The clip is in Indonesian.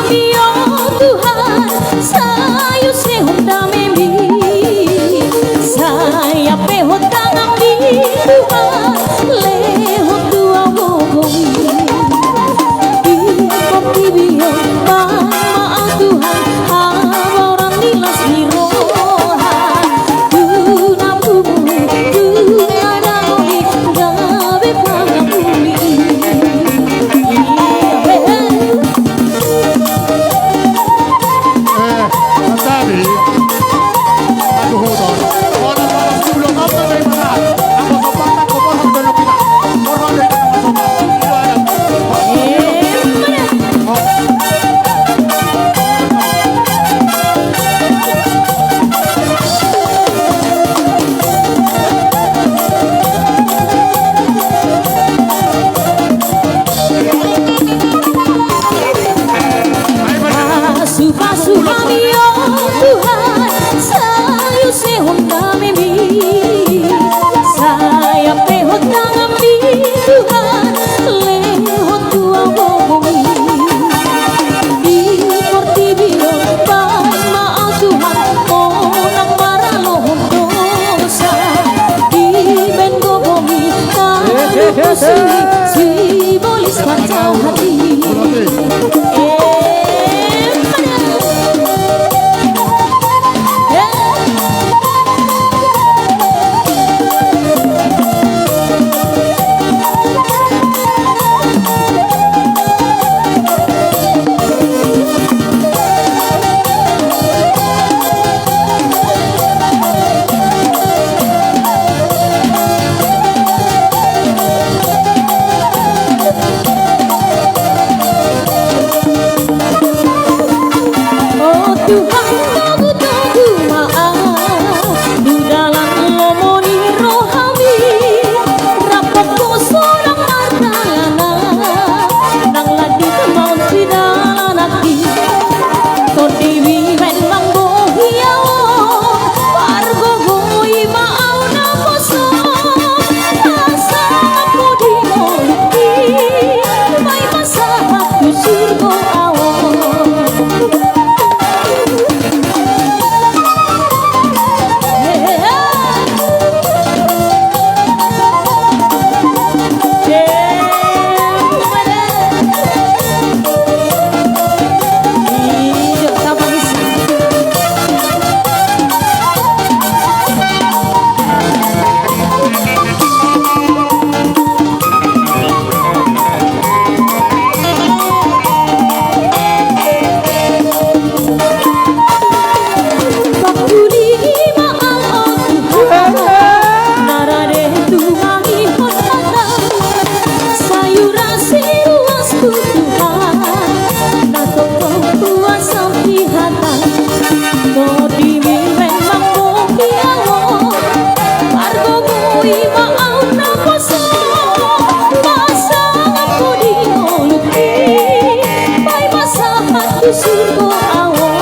kami oh Tuhan, sayu sehun damemi, saya pehot kami Tuhan, lehot dua wogomi, kopi biyo maaf Tuhan, haboran nilas birohan, tuna bumi, tuna dangoli, gabe pangapuli. Tadi, aduh hudon. Orang-orang sebelum apa dari mana? Aku sopatan kau bohong dan kita. Orang dari mana sopan? Itu ada. Basuh kami oh Tuhan, sayu sehun damemi, saya pehot kami Tuhan, lehot dua wogomi, di portibio pai maaf Tuhan, onang maralohon dosa, di ben gogomi kami kusui, si bolis kacau hati. Tuhan tunggu maaf di dalam lomoni rohami, rapot koso nang martalana, nang ladi mau tidak lagi, kodiwi memang bohiao, wargo goi mau na koso, asa aku di moluki, mai masa aku surgo awon. Surgo awon.